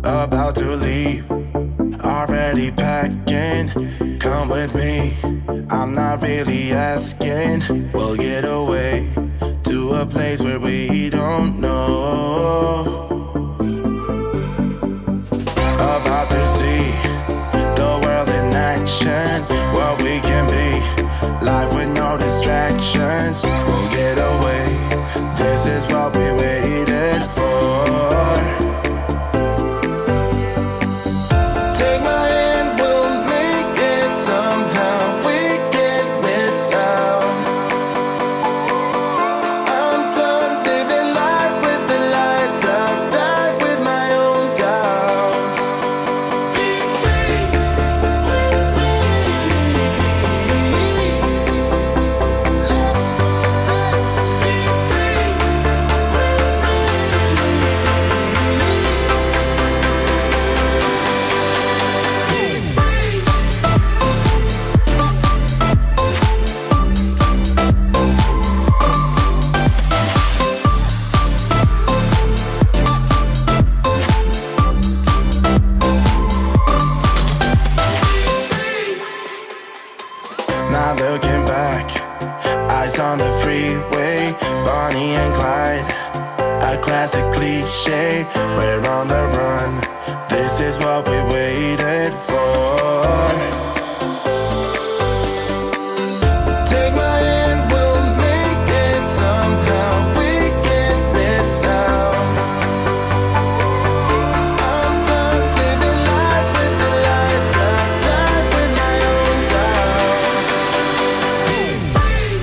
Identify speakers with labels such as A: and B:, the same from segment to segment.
A: About to leave, already packing. Come with me, I'm not really asking. We'll get away to a place where we don't know. About to see the world in action, what we can be, life with no distractions. We'll get away, this is what we waited for. Take my hand, we'll make it somehow. We can't miss out. I'm done living life with the lights out. Die with my own doubts. Be free with me. Let's be free with Not looking back, eyes on the freeway, Bonnie and Clyde, a classic cliche. We're on the run, this is what we waited for. Take my hand, we'll make it somehow. We can't miss out. I'm done living life with the lights out. Die with my own doubts. Be free.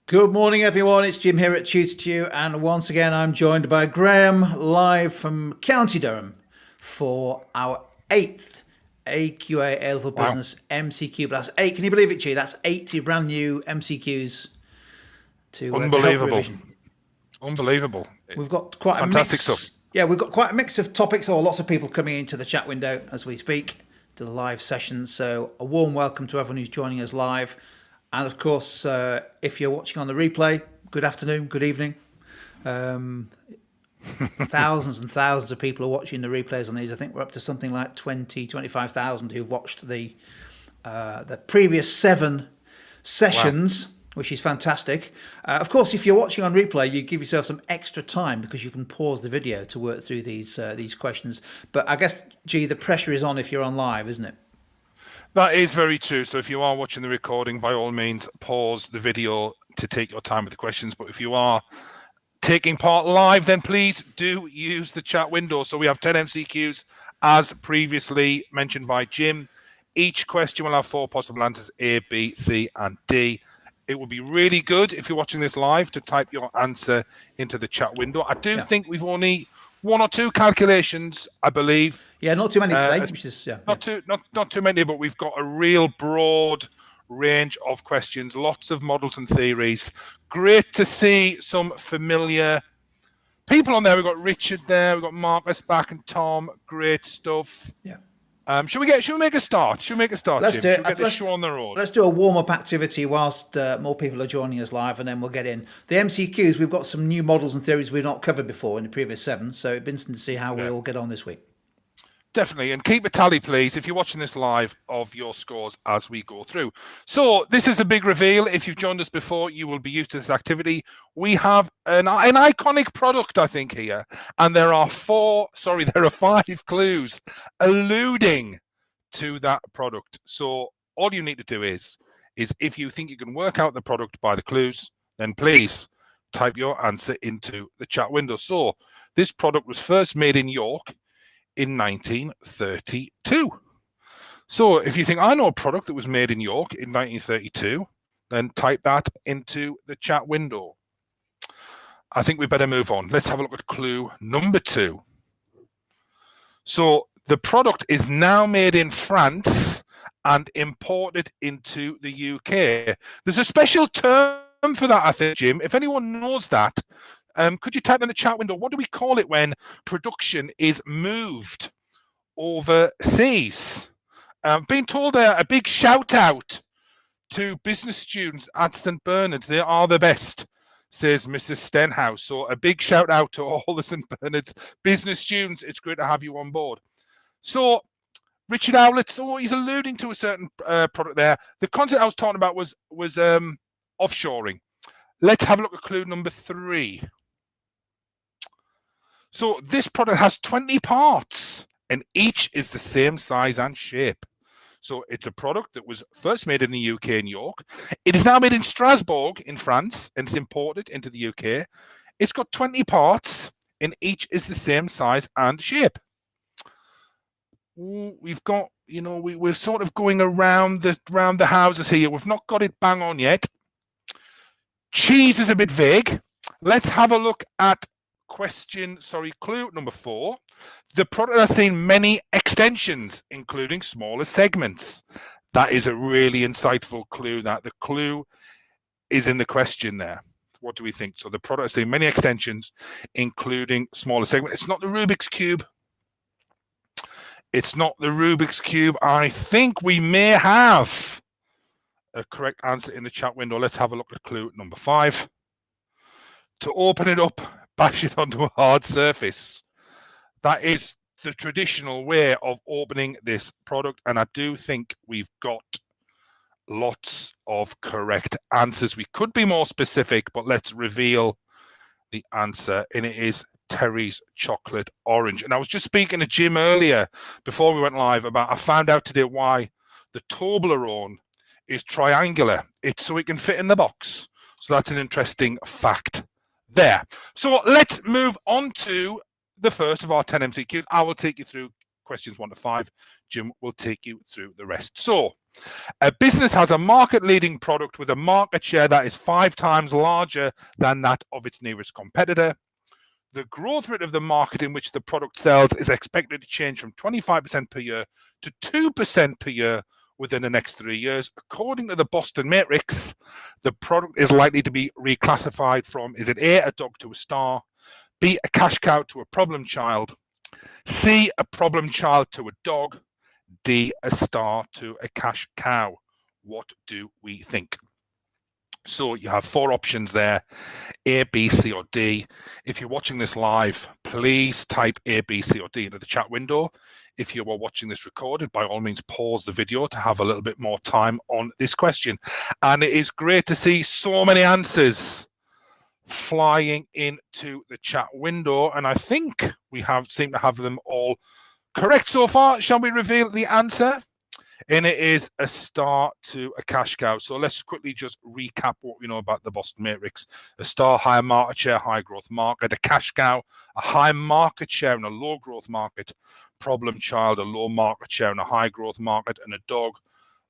B: Good morning, everyone. It's Jim here at Tutor to You, and once again, I'm joined by Graham live from County Durham for our 8th AQA A-Level Business MCQ. But that's 8. Can you believe it, G? That's 80 brand new MCQs to help
C: Unbelievable.
B: revision.
C: Unbelievable.
B: We've got quite
C: Fantastic
B: a mix.
C: stuff.
B: Yeah, we've got quite a mix of topics, or lots of people coming into the chat window as we speak to the live session. So a warm welcome to everyone who's joining us live. And of course, if you're watching on the replay, good afternoon, good evening. Thousands and thousands of people are watching the replays on these. I think we're up to something like 25,000 who've watched the previous 7 sessions, which is fantastic. Of course, if you're watching on replay, you give yourself some extra time because you can pause the video to work through these questions. But I guess, G, the pressure is on if you're on live, isn't it?
C: That is very true. So if you are watching the recording, by all means, pause the video to take your time with the questions. But if you are taking part live, then please do use the chat window. So we have 10 MCQs, as previously mentioned by Jim. Each question will have 4 possible answers, A, B, C, and D. It would be really good if you're watching this live to type your answer into the chat window. I do think we've only 1 or 2 calculations, I believe.
B: Yeah, not too many today, which is
C: not too many, but we've got a real broad range of questions, lots of models and theories. Great to see some familiar people on there. We've got Richard there, we've got Marcus back, and Tom. Great stuff.
B: Yeah.
C: Should we make a start?
B: Let's
C: Jim?
B: do it.
C: Should we get this show on the road?
B: Let's do a warm-up activity whilst more people are joining us live, and then we'll get in. The MCQs, we've got some new models and theories we've not covered before in the previous 7, so it'd be interesting to see how we all get on this week.
C: Definitely, and keep a tally, please, if you're watching this live, of your scores as we go through. So this is the big reveal. If you've joined us before, you will be used to this activity. We have an iconic product, I think, here, and there are 5 clues alluding to that product. So all you need to do is if you think you can work out the product by the clues, then please type your answer into the chat window. So this product was first made in York in 1932. So if you think, I know a product that was made in York in 1932, then type that into the chat window. I think we better move on. Let's have a look at clue number 2. So the product is now made in France and imported into the UK. There's a special term for that, I think, Jim. If anyone knows that, could you type in the chat window, what do we call it when production is moved overseas? Being told a big shout out to business students at St. Bernard's. They are the best, says Mrs. Stenhouse. So a big shout out to all the St. Bernard's business students. It's great to have you on board. So Richard Owlett, so he's alluding to a certain product there. The concept I was talking about was offshoring. Let's have a look at clue number 3. So this product has 20 parts and each is the same size and shape. So it's a product that was first made in the UK in York. It is now made in Strasbourg in France and it's imported into the UK. It's got 20 parts and each is the same size and shape. We've got, we're sort of going around the houses here. We've not got it bang on yet. Cheese is a bit vague. Let's have a look at clue number 4. The product has seen many extensions, including smaller segments. That is a really insightful clue. That the clue is in the question there. What do we think? So the product has seen many extensions, including smaller segments. It's not the Rubik's Cube. It's not the Rubik's Cube. I think we may have a correct answer in the chat window. Let's have a look at clue number 5. To open it up, bash it onto a hard surface. That is the traditional way of opening this product, and I do think we've got lots of correct answers. We could be more specific, but let's reveal the answer, and it is Terry's Chocolate Orange. And I was just speaking to Jim earlier before we went live about, I found out today why the Toblerone is triangular. It's so it can fit in the box. So that's an interesting fact there. So let's move on to the first of our 10 MCQs. I will take you through questions 1 to 5. Jim will take you through the rest. So a business has a market-leading product with a market share that is 5 times larger than that of its nearest competitor. The growth rate of the market in which the product sells is expected to change from 25% per year to 2% per year within the next 3 years. According to the Boston Matrix, the product is likely to be reclassified from, is it A, a dog to a star, B, a cash cow to a problem child, C, a problem child to a dog, D, a star to a cash cow? What do we think? So you have 4 options there, A, B, C, or D. If you're watching this live, please type A, B, C, or D into the chat window. If you are watching this recorded, by all means, pause the video to have a little bit more time on this question. And it is great to see so many answers flying into the chat window. And I think we seem to have them all correct so far. Shall we reveal the answer? And it is a star to a cash cow. So let's quickly just recap what we know about the Boston Matrix. A star, high market share, high growth market. A cash cow, a high market share in a low growth market. Problem child, a low market share in a high growth market. And a dog,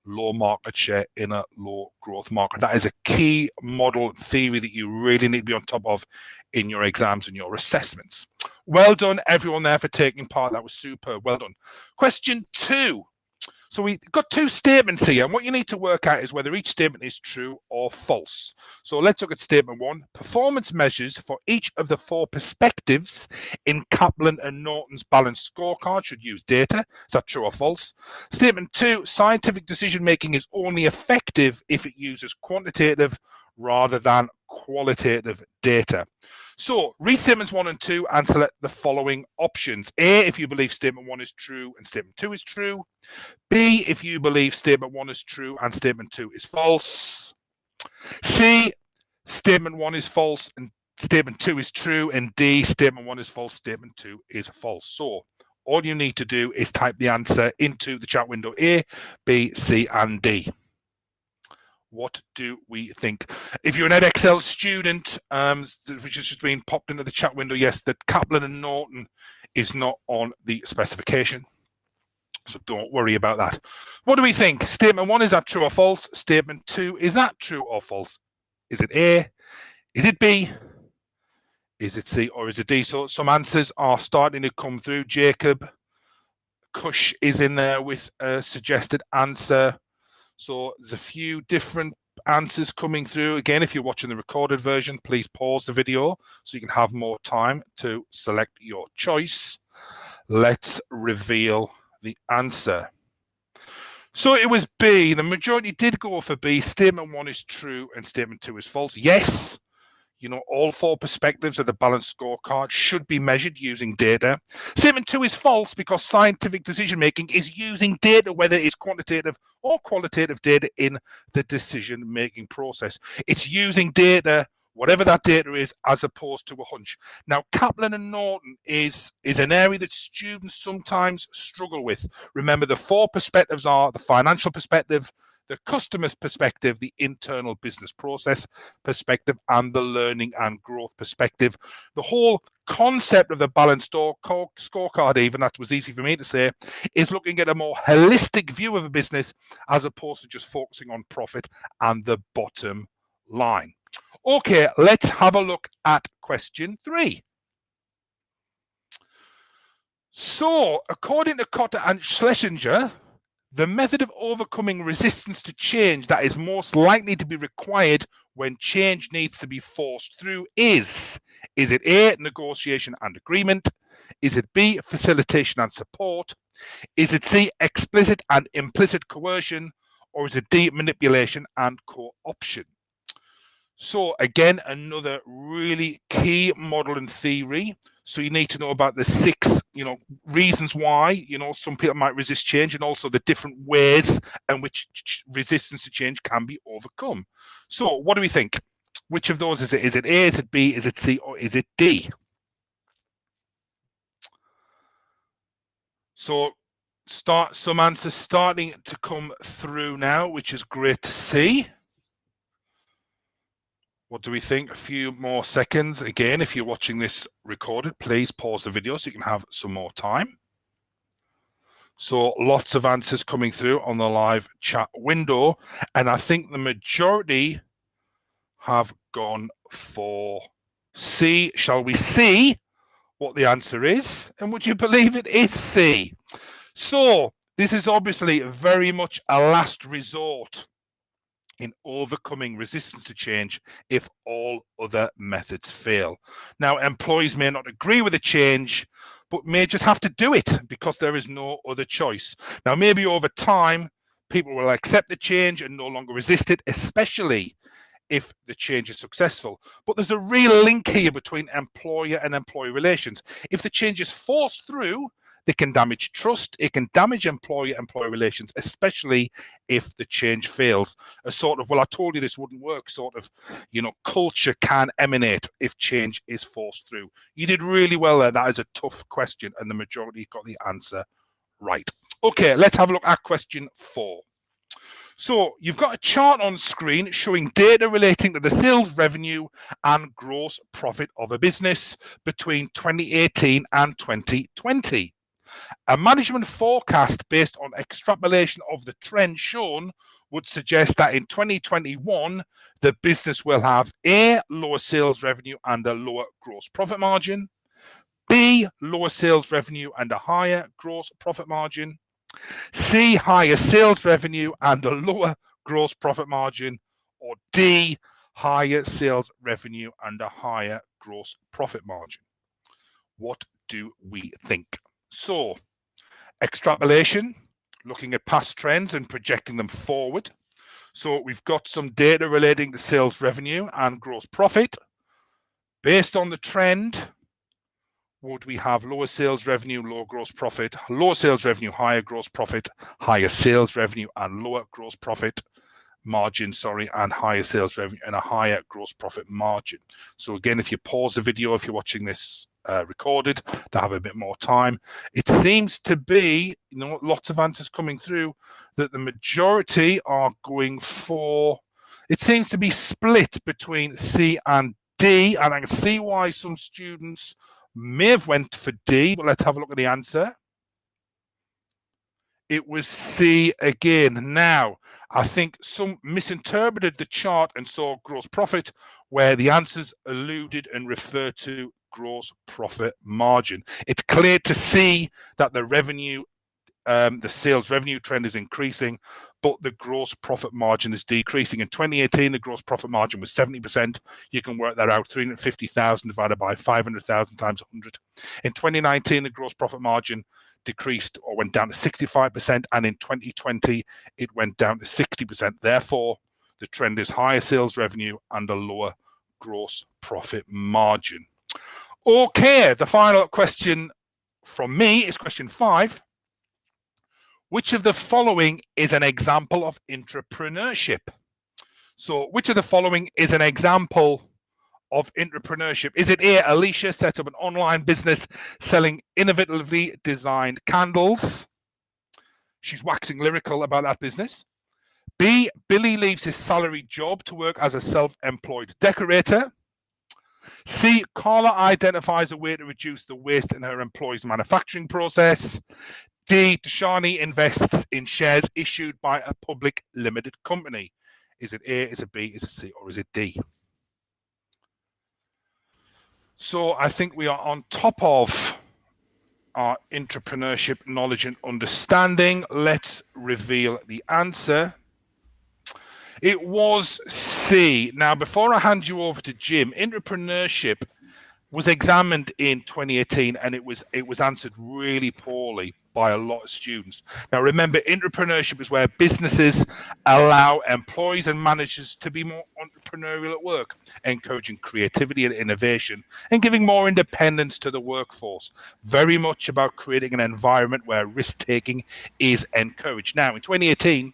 C: low market share in a low growth market. That is a key model theory that you really need to be on top of in your exams and your assessments. Well done, everyone there, for taking part. That was super. Well done. Question 2. So we've got 2 statements here, and what you need to work out is whether each statement is true or false. So let's look at statement 1. Performance measures for each of the 4 perspectives in Kaplan and Norton's balanced scorecard should use data. Is that true or false? Statement 2. Scientific decision-making is only effective if it uses quantitative rather than qualitative data. So read statements 1 and 2 and select the following options. A, if you believe statement 1 is true and statement 2 is true. B, if you believe statement 1 is true and statement 2 is false. C, statement 1 is false and statement 2 is true. And D, statement 1 is false, statement 2 is false. So all you need to do is type the answer into the chat window: A, B, C, and D. What do we think? If you're an Edexcel student, which has just been popped into the chat window, yes, that Kaplan and Norton is not on the specification. So don't worry about that. What do we think? Statement 1, is that true or false? Statement 2, is that true or false? Is it A? Is it B? Is it C? Or is it D? So some answers are starting to come through. Jacob Cush is in there with a suggested answer. So there's a few different answers coming through. Again, if you're watching the recorded version, please pause the video so you can have more time to select your choice. Let's reveal the answer. So it was B. The majority did go for B. Statement 1 is true and statement 2 is false. Yes. You know, all 4 perspectives of the balanced scorecard should be measured using data. Statement 2 is false because scientific decision-making is using data, whether it's quantitative or qualitative data in the decision-making process. It's using data, whatever that data is, as opposed to a hunch. Now, Kaplan and Norton is an area that students sometimes struggle with. Remember, the 4 perspectives are the financial perspective, the customer's perspective, the internal business process perspective, and the learning and growth perspective. The whole concept of the balanced scorecard, even, that was easy for me to say, is looking at a more holistic view of a business as opposed to just focusing on profit and the bottom line. Okay, let's have a look at question 3. So, according to Kotter and Schlesinger, the method of overcoming resistance to change that is most likely to be required when change needs to be forced through is it A, negotiation and agreement? Is it B, facilitation and support? Is it C, explicit and implicit coercion? Or is it D, manipulation and co-option? So again, another really key model in theory. So you need to know about the 6, reasons why, some people might resist change, and also the different ways in which resistance to change can be overcome. So what do we think? Which of those is it? Is it A, is it B, is it C, or is it D? So some answers starting to come through now, which is great to see. What do we think? A few more seconds. Again, if you're watching this recorded, please pause the video so you can have some more time. So lots of answers coming through on the live chat window. And I think the majority have gone for C. Shall we see what the answer is? And would you believe it is C? So this is obviously very much a last resort in overcoming resistance to change if all other methods fail. Now, employees may not agree with the change, but may just have to do it because there is no other choice. Now, maybe over time, people will accept the change and no longer resist it, especially if the change is successful. But there's a real link here between employer and employee relations. If the change is forced through, it can damage trust, it can damage employer-employee relations, especially if the change fails. A sort of, well, I told you this wouldn't work, sort of, culture can emanate if change is forced through. You did really well there. That is a tough question, and the majority got the answer right. Okay, let's have a look at question 4. So you've got a chart on screen showing data relating to the sales revenue and gross profit of a business between 2018 and 2020. A management forecast based on extrapolation of the trend shown would suggest that in 2021, the business will have A, lower sales revenue and a lower gross profit margin, B, lower sales revenue and a higher gross profit margin, C, higher sales revenue and a lower gross profit margin, or D, higher sales revenue and a higher gross profit margin. What do we think? So, extrapolation, looking at past trends and projecting them forward. So we've got some data relating to sales revenue and gross profit. Based on the trend, would we have lower sales revenue, lower gross profit, lower sales revenue, higher gross profit, higher sales revenue, and lower gross profit margin, and higher sales revenue and a higher gross profit margin? So again, if you pause the video, if you're watching this recorded to have a bit more time, it seems to be, lots of answers coming through, that the majority are going for, it seems to be split between C and D, and I can see why some students may have went for D, but let's have a look at the answer. It was C again. Now, I think some misinterpreted the chart and saw gross profit, where the answers alluded and referred to gross profit margin. It's clear to see that the revenue, the sales revenue trend is increasing, but the gross profit margin is decreasing. In 2018, the gross profit margin was 70%. You can work that out, 350,000 divided by 500,000 times 100. In 2019, the gross profit margin decreased or went down to 65%, and in 2020, it went down to 60%. Therefore, the trend is higher sales revenue and a lower gross profit margin. Okay, the final question from me is question 5. Which of the following is an example of intrapreneurship? So which of the following is an example of intrapreneurship? Is it A, Alicia set up an online business selling innovatively designed candles? She's waxing lyrical about that business. B, Billy leaves his salaried job to work as a self-employed decorator. C, Carla identifies a way to reduce the waste in her employee's manufacturing process. D, Deshani invests in shares issued by a public limited company. Is it A, is it B, is it C, or is it D? So I think we are on top of our intrapreneurship knowledge and understanding. Let's reveal the answer. It was C. Now, before I hand you over to Jim, intrapreneurship was examined in 2018, and it was answered really poorly by a lot of students. Now, remember, intrapreneurship is where businesses allow employees and managers to be more entrepreneurial at work, encouraging creativity and innovation, and giving more independence to the workforce. Very much about creating an environment where risk-taking is encouraged. Now, in 2018,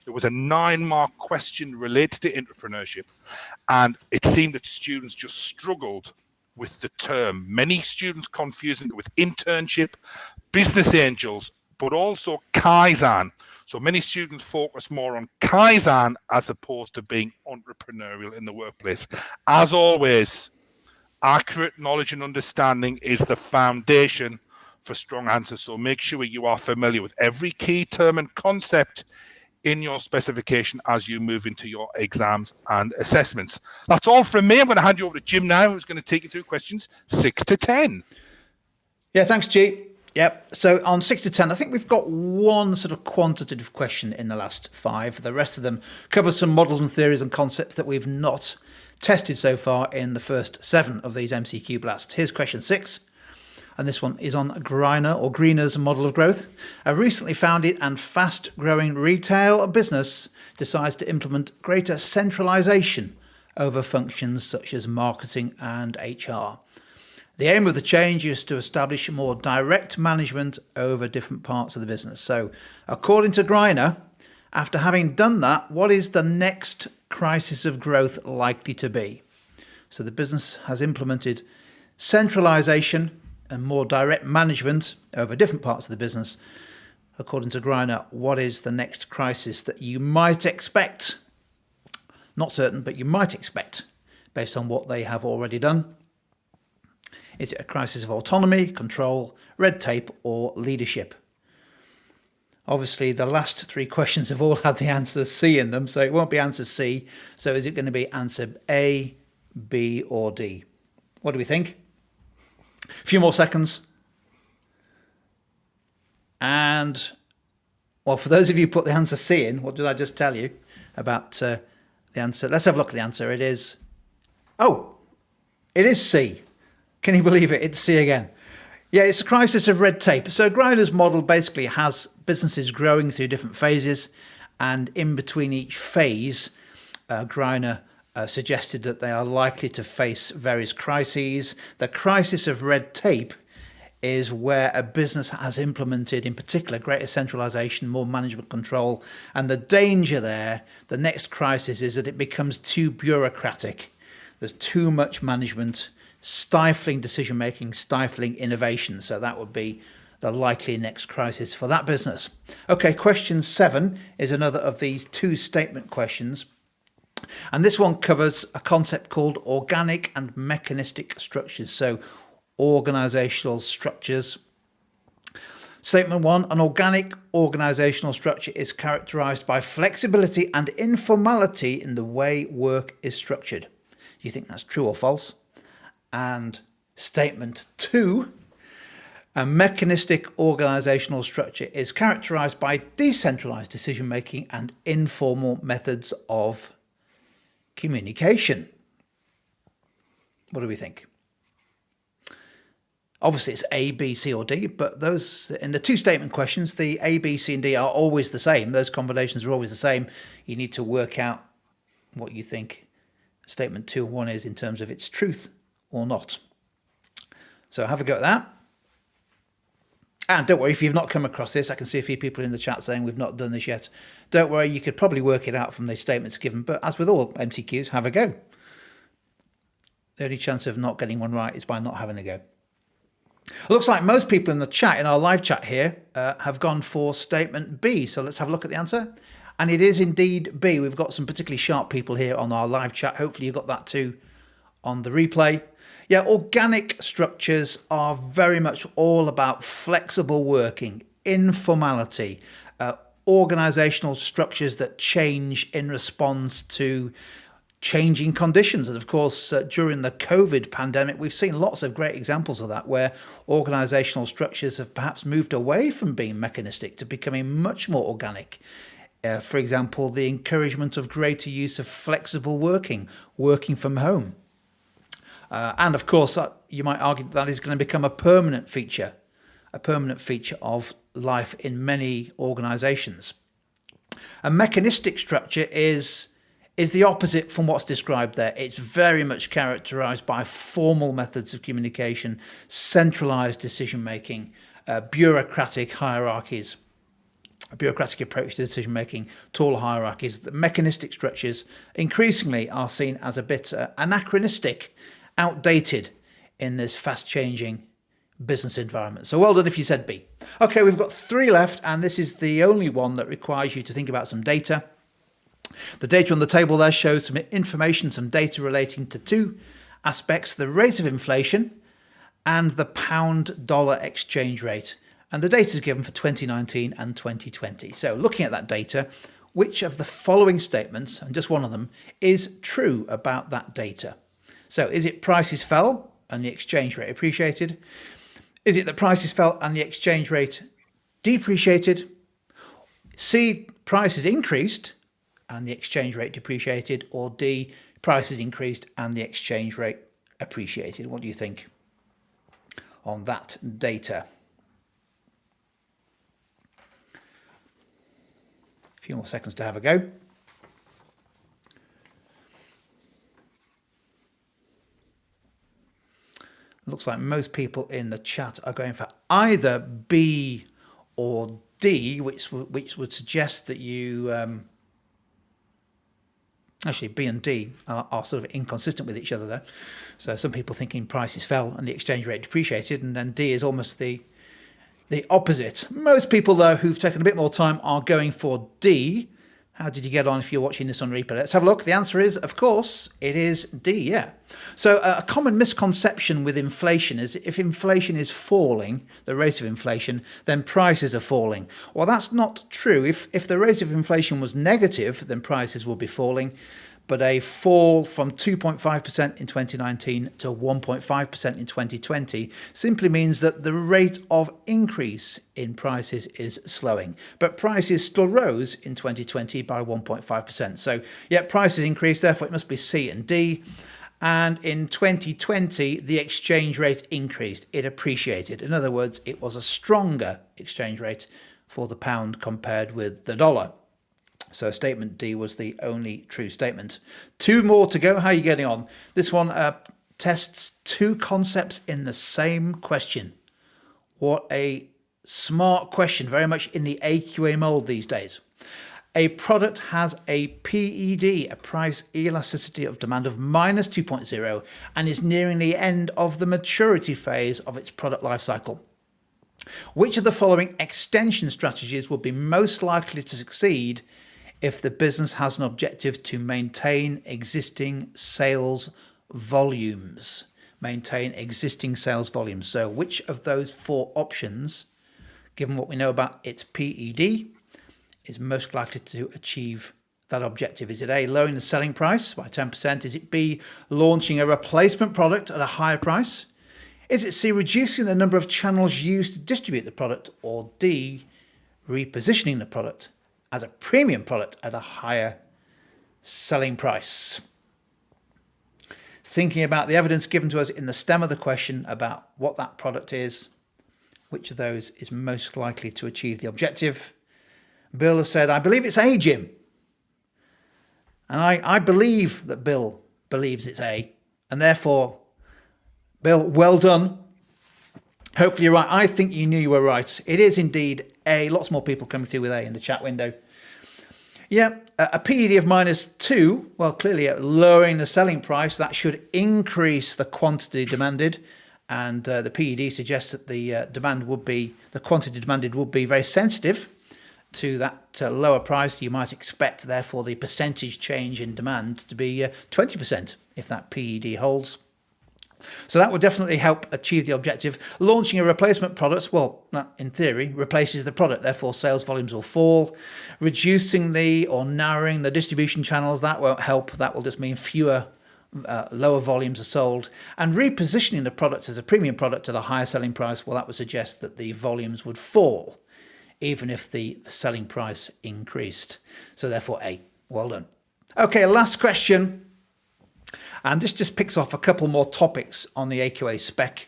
C: there was a 9-mark question related to intrapreneurship, and it seemed that students just struggled with the term. Many students confusing it with internship, business angels, but also Kaizen. So many students focus more on Kaizen as opposed to being entrepreneurial in the workplace. As always, accurate knowledge and understanding is the foundation for strong answers. So make sure you are familiar with every key term and concept in your specification as you move into your exams and assessments. That's all from me. I'm going to hand you over to Jim now, who's going to take you through questions 6 to 10.
B: Yeah, thanks, G. Yep. So on 6 to 10, I think we've got one sort of quantitative question in the last 5. The rest of them cover some models and theories and concepts that we've not tested so far in the first 7 of these MCQ blasts. Here's question 6. And this one is on Greiner, or Greiner's model of growth. A recently founded and fast-growing retail business decides to implement greater centralization over functions such as marketing and HR. The aim of the change is to establish more direct management over different parts of the business. So, according to Greiner, after having done that, what is the next crisis of growth likely to be? So the business has implemented centralization and more direct management over different parts of the business. According to Greiner, what is the next crisis that you might expect? Not certain, but you might expect based on what they have already done. Is it a crisis of autonomy, control, red tape, or leadership? Obviously, the last 3 questions have all had the answer C in them, so it won't be answer C. So is it going to be answer A, B, or D? What do we think? A few more seconds. And, well, for those of you who put the answer C in, what did I just tell you about the answer? Let's have a look at the answer. It is, it is C. Can you believe it? It's C again. Yeah, it's a crisis of red tape. So Greiner's model basically has businesses growing through different phases, and in between each phase, Greiner suggested that they are likely to face various crises. The crisis of red tape is where a business has implemented, in particular, greater centralization, more management control. And the danger there, the next crisis, is that it becomes too bureaucratic. There's too much management, stifling decision-making, stifling innovation. So that would be the likely next crisis for that business. Okay, question 7 is another of these 2 statement questions. And this one covers a concept called organic and mechanistic structures. So organizational structures. Statement 1, an organic organizational structure is characterized by flexibility and informality in the way work is structured. Do you think that's true or false? And statement 2, a mechanistic organizational structure is characterized by decentralized decision making and informal methods of communication. What do we think? Obviously, it's A, B, C, or D, but those in the 2 statement questions, the A, B, C, and D are always the same. Those combinations are always the same. You need to work out what you think statement 2 and 1 is in terms of its truth or not. So have a go at that. And don't worry, if you've not come across this, I can see a few people in the chat saying we've not done this yet. Don't worry, you could probably work it out from the statements given, but as with all MCQs, have a go. The only chance of not getting one right is by not having a go. It looks like most people in the chat, in our live chat here, have gone for statement B. So let's have a look at the answer. And it is indeed B. We've got some particularly sharp people here on our live chat. Hopefully you got that too on the replay. Yeah, organic structures are very much all about flexible working, informality, organizational structures that change in response to changing conditions. And of course, during the COVID pandemic, we've seen lots of great examples of that, where organizational structures have perhaps moved away from being mechanistic to becoming much more organic. For example, the encouragement of greater use of flexible working, working from home. And of course, you might argue that is going to become a permanent feature of life in many organizations. A mechanistic structure is the opposite from what's described there. It's very much characterized by formal methods of communication, centralized decision-making, bureaucratic hierarchies, a bureaucratic approach to decision-making, tall hierarchies. The mechanistic structures increasingly are seen as a bit anachronistic, outdated in this fast-changing business environment. So well done if you said B. Okay, we've got 3 left, and this is the only one that requires you to think about some data. The data on the table there shows some information, some data relating to 2 aspects: the rate of inflation and the pound-dollar exchange rate. And the data is given for 2019 and 2020. So looking at that data, which of the following statements, and just one of them, is true about that data? So is it prices fell and the exchange rate appreciated? Is it that prices fell and the exchange rate depreciated? C, prices increased and the exchange rate depreciated? Or D, prices increased and the exchange rate appreciated? What do you think on that data? A few more seconds to have a go. Looks like most people in the chat are going for either B or D, which would suggest that you... Actually, B and D are sort of inconsistent with each other there. So some people thinking prices fell and the exchange rate depreciated, and then D is almost the opposite. Most people, though, who've taken a bit more time are going for D. How did you get on if you're watching this on replay? Let's have a look. The answer is, of course, it is D, yeah. So a common misconception with inflation is if inflation is falling, the rate of inflation, then prices are falling. Well, that's not true. If the rate of inflation was negative, then prices will be falling. But a fall from 2.5% in 2019 to 1.5% in 2020 simply means that the rate of increase in prices is slowing. But prices still rose in 2020 by 1.5%. So, yeah, prices increased, therefore it must be C and D. And in 2020, the exchange rate increased. It appreciated. In other words, it was a stronger exchange rate for the pound compared with the dollar. So statement D was the only true statement. 2 more to go. How are you getting on? This one tests 2 concepts in the same question. What a smart question, very much in the AQA mold these days. A product has a PED, a price elasticity of demand of minus 2.0, and is nearing the end of the maturity phase of its product life cycle. Which of the following extension strategies would be most likely to succeed if the business has an objective to maintain existing sales volumes? Maintain existing sales volumes. So which of those 4 options, given what we know about its PED, is most likely to achieve that objective? Is it A, lowering the selling price by 10%? Is it B, launching a replacement product at a higher price? Is it C, reducing the number of channels used to distribute the product? Or D, repositioning the product as a premium product at a higher selling price? Thinking about the evidence given to us in the stem of the question about what that product is, which of those is most likely to achieve the objective? Bill has said, I believe it's A, Jim. And I believe that Bill believes it's A. And therefore, Bill, well done. Hopefully you're right. I think you knew you were right. It is indeed A. Lots more people coming through with A in the chat window. Yeah, a PED of minus 2. Well, clearly lowering the selling price, that should increase the quantity demanded. And the PED suggests that the quantity demanded would be very sensitive to that lower price. You might expect, therefore, the percentage change in demand to be 20% if that PED holds. So that would definitely help achieve the objective. Launching a replacement product, well, that in theory replaces the product, therefore sales volumes will fall. Reducing or narrowing the distribution channels, that won't help. That will just mean fewer lower volumes are sold. And repositioning the product as a premium product at a higher selling price, well, that would suggest that the volumes would fall even if the selling price increased. So therefore A. Well done. Okay, last question. And this just picks off a couple more topics on the AQA spec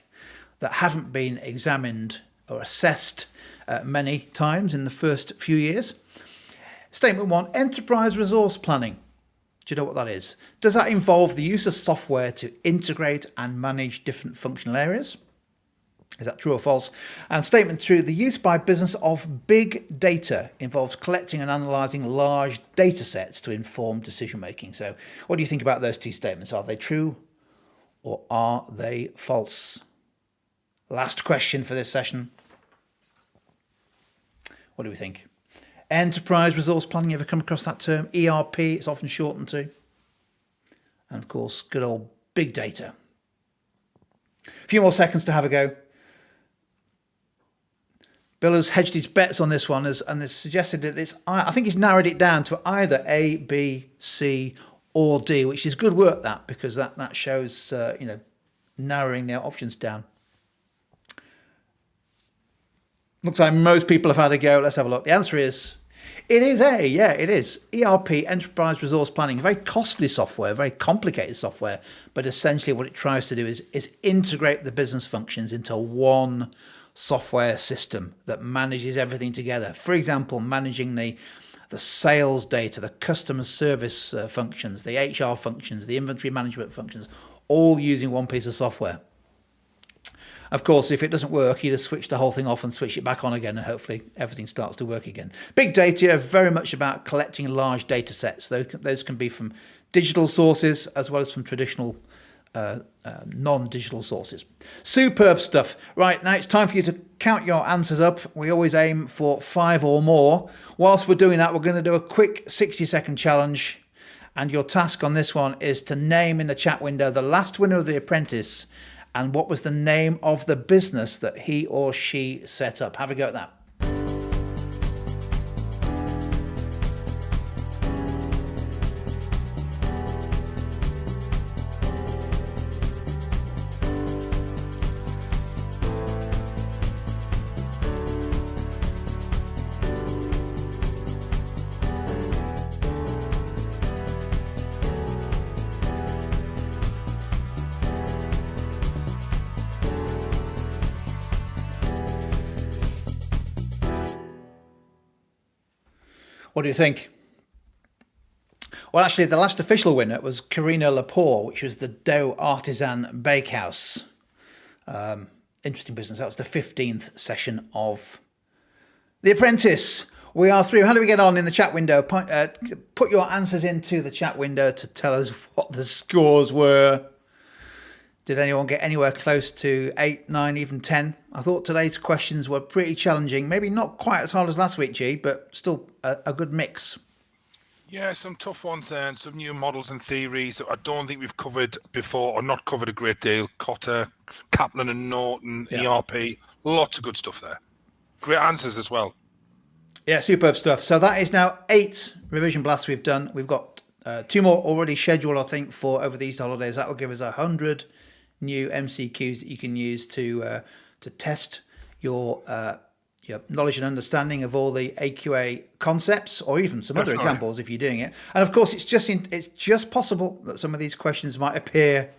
B: that haven't been examined or assessed many times in the first few years. Statement 1, enterprise resource planning. Do you know what that is? Does that involve the use of software to integrate and manage different functional areas? Is that true or false? And statement 2, the use by business of big data involves collecting and analysing large data sets to inform decision making. So what do you think about those 2 statements? Are they true or are they false? Last question for this session. What do we think? Enterprise resource planning, you ever come across that term? ERP, it's often shortened to. And of course, good old big data. A few more seconds to have a go. Bill has hedged his bets on this one and has suggested that I think he's narrowed it down to either A, B, C or D, which is good work, that, because that shows, narrowing their options down. Looks like most people have had a go. Let's have a look. The answer is, it is A. Yeah, it is. ERP, Enterprise Resource Planning, very costly software, very complicated software, but essentially what it tries to do is integrate the business functions into one software system that manages everything together. For example, managing the sales data, the customer service functions, the HR functions, the inventory management functions, all using one piece of software. Of course, if it doesn't work, you just switch the whole thing off and switch it back on again, and hopefully everything starts to work again. Big data are very much about collecting large data sets. Those can be from digital sources as well as from traditional non-digital sources. Superb stuff. Right, now it's time for you to count your answers up. We always aim for 5 or more. Whilst we're doing that, we're going to do a quick 60-second challenge. And your task on this one is to name in the chat window the last winner of The Apprentice and what was the name of the business that he or she set up. Have a go at that. What do you think? Well, actually, the last official winner was Karina Lepore, which was the Dough Artisan Bakehouse. Interesting business. That was the 15th session of The Apprentice. We are through. How do we get on in the chat window? Put your answers into the chat window to tell us what the scores were. Did anyone get anywhere close to 8, 9, even 10? I thought today's questions were pretty challenging. Maybe not quite as hard as last week, G, but still a good mix.
C: Yeah, some tough ones there and some new models and theories that I don't think we've covered before or not covered a great deal. Kotter, Kaplan and Norton, ERP, lots of good stuff there. Great answers as well.
B: Yeah, superb stuff. So that is now 8 revision blasts we've done. We've got 2 more already scheduled, I think, for over the Easter holidays. That will give us 100 new MCQs that you can use to test your knowledge and understanding of all the AQA concepts, or even some other examples if you're doing it. And of course, it's just possible that some of these questions might appear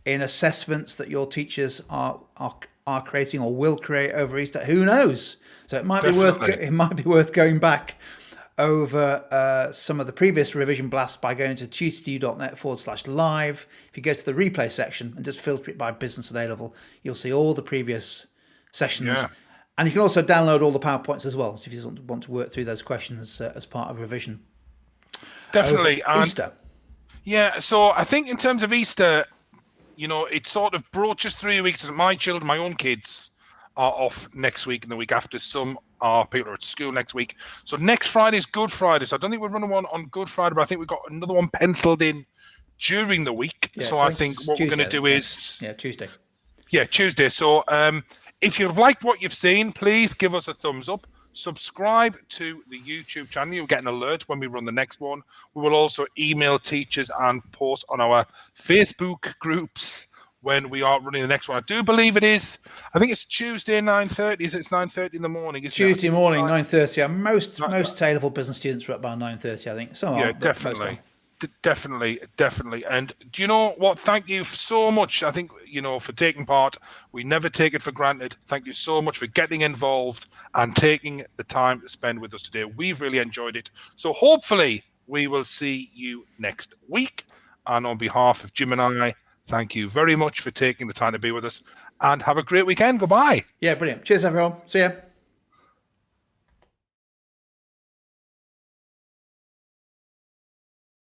B: in assessments that your teachers are creating or will create over Easter. Who knows? So it might be worth going back over some of the previous revision blasts by going to tutordu.net/live. If you go to the replay section and just filter it by business and A-level, you'll see all the previous sessions. Yeah. And you can also download all the PowerPoints as well, so if you want to work through those questions as part of revision.
C: Definitely.
B: And Easter.
C: Yeah, so I think in terms of Easter, it's sort of brought just 3 weeks. My children, my own kids, are off next week and the week after. Some people are at school next week. So next Friday is Good Friday. So I don't think we're running one on Good Friday, but I think we've got another one penciled in during the week. Yeah, so I think what Tuesday, we're going to do is...
B: Yeah, Tuesday.
C: Yeah, Tuesday. So if you've liked what you've seen, please give us a thumbs up. Subscribe to the YouTube channel. You'll get an alert when we run the next one. We will also email teachers and post on our Facebook groups when we are running the next one. I do believe it is. I think it's Tuesday 9:30. It's 9:30 in the morning.
B: Tuesday morning 9:30. Yeah, most A-level business students are up by 9:30. I think. Some are,
C: definitely. Definitely. And do you know what? Thank you so much. I think, for taking part. We never take it for granted. Thank you so much for getting involved and taking the time to spend with us today. We've really enjoyed it. So hopefully we will see you next week. And on behalf of Jim and I, thank you very much for taking the time to be with us and have a great weekend. Goodbye.
B: Yeah, brilliant. Cheers, everyone. See ya.